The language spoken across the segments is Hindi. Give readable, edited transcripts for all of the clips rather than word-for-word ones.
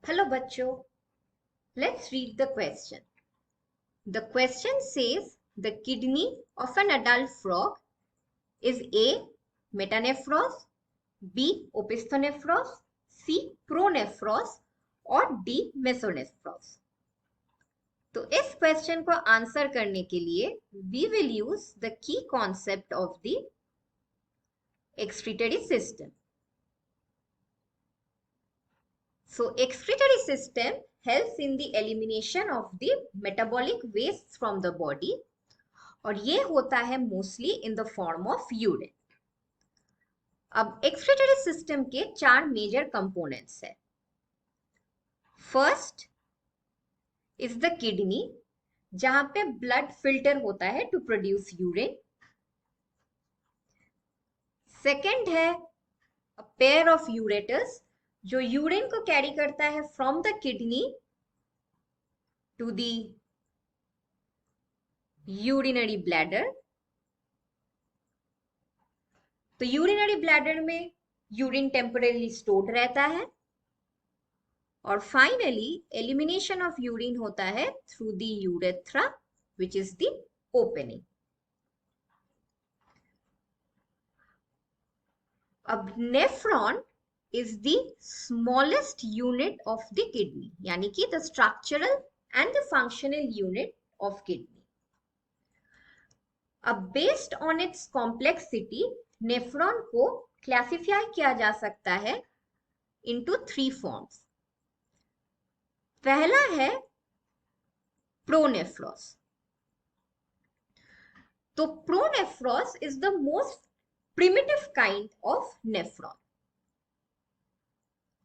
Hello bachcho, let's read the question. The question says the kidney of an adult frog is A. Metanephros, B. Opisthonephros, C. Pronephros और D. Mesonephros. तो इस क्वेश्चन को आंसर करने के लिए we will use the key concept of the excretory system. So excretory system helps in the elimination of the metabolic wastes from the body और ये होता है mostly in the form of urine. अब एक्सक्रीटरी सिस्टम के चार मेजर कंपोनेंट्स है. फर्स्ट इज द किडनी, जहां पे ब्लड फिल्टर होता है टू प्रोड्यूस यूरिन. सेकेंड है अ पेयर ऑफ यूरेटर्स, जो यूरिन को कैरी करता है from the kidney to the urinary bladder. तो यूरिनरी ब्लैडर में यूरिन टेम्परेली स्टोर्ड रहता है और फाइनली एलिमिनेशन ऑफ यूरिन होता है through the urethra which is the opening. अब nephron is the smallest unit of the kidney, यानी कि the structural and the functional unit of kidney. अब based on its complexity nephron को क्लासिफाई किया जा सकता है इनटू थ्री फॉर्म्स. पहला है प्रोनेफ्रॉस. तो pronephros is the most primitive kind of nephron,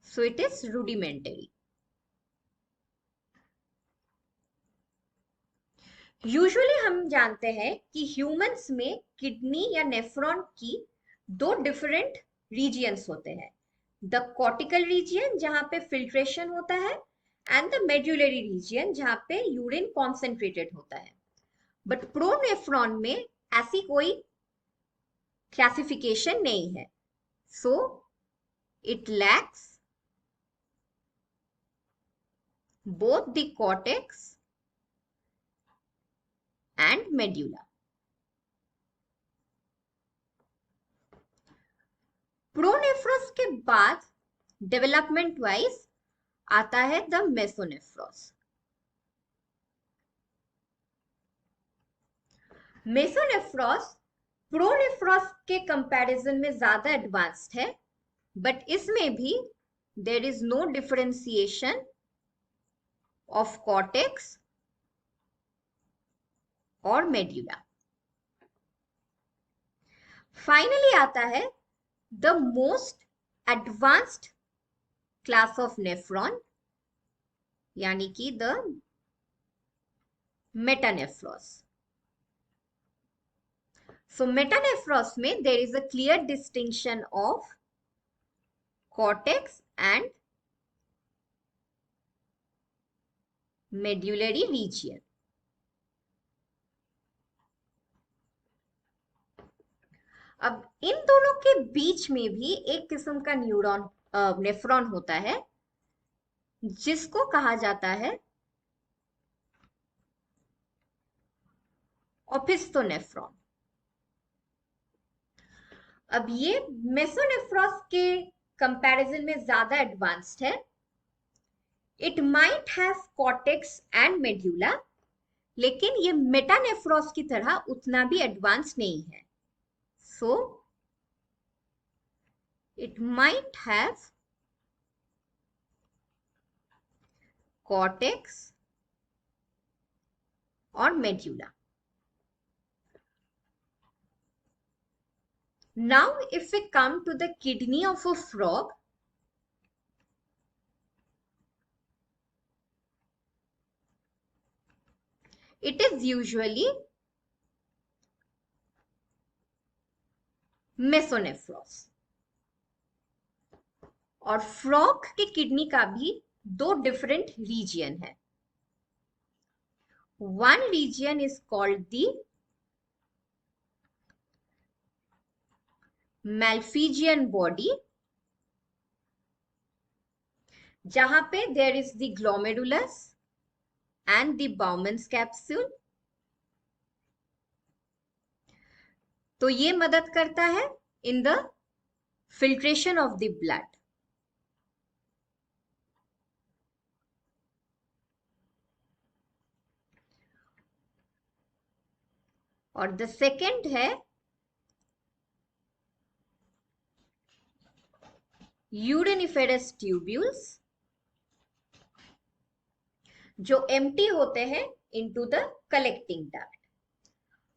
so it is rudimentary. Usually हम जानते हैं कि ह्यूमंस में किडनी या नेफ्रॉन की दो डिफरेंट रीजियंस होते हैं. द कॉर्टिकल रीजियन जहां पे फिल्ट्रेशन होता है एंड द मेडुलरी रीजियन जहां पे यूरिन कॉन्सेंट्रेटेड होता है. बट प्रोनेफ्रॉन में ऐसी कोई क्लासिफिकेशन नहीं है, so it lacks both the cortex and medulla. प्रोनेफ्रॉस के बाद डेवलपमेंट वाइज आता है द मेसोनेफ्रॉस. मेसोनेफ्रॉस प्रोनेफ्रॉस के कंपैरिजन में ज्यादा एडवांस्ड है, बट इसमें भी there is no differentiation of cortex और मेड्यूला. फाइनली आता है the most advanced class of nephron, यानी कि द मेटानेफ्रॉस. So metanephros में there is a clear distinction of cortex and medullary region. अब इन दोनों के बीच में भी एक किस्म का न्यूरॉन नेफ्रॉन होता है जिसको कहा जाता है ओपिस्थोनेफ्रॉन. अब ये मेसोनेफ्रॉस के कंपैरिजन में ज्यादा एडवांस्ड है. It might have cortex and medulla, लेकिन ये मेटानेफ्रॉस की तरह उतना भी एडवांस नहीं है. So it might have cortex और medulla. Now, if we come to the kidney of a frog, it is usually mesonephros. और फ्रॉग के किडनी का भी दो डिफरेंट रीजियन है. One region is called the Malpighian body जहां पे there is the glomerulus and the Bowman's capsule. तो ये मदद करता है in the filtration of the blood. और the second है uriniferous tubules, जो empty होते हैं into the collecting duct.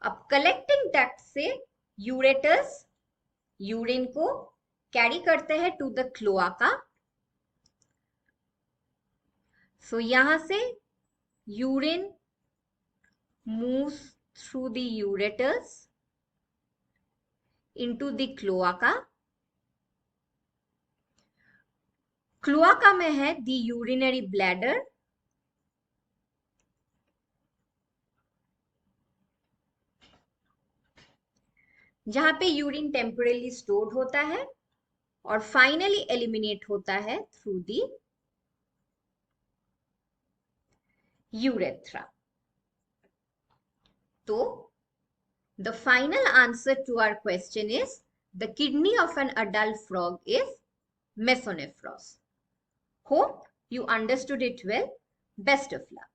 अब collecting duct से ureters यूरिन को कैरी करते हैं टू द क्लोआका. सो यहां से urine moves through the ureters into the cloaca. Cloaca में है the urinary bladder, जहां पे यूरिन टेम्पोरली स्टोर्ड होता है और फाइनली एलिमिनेट होता है थ्रू दी यूरेथ्रा. तो the final answer to our question is the kidney of an adult frog is mesonephros. Hope you understood it well. Best of luck.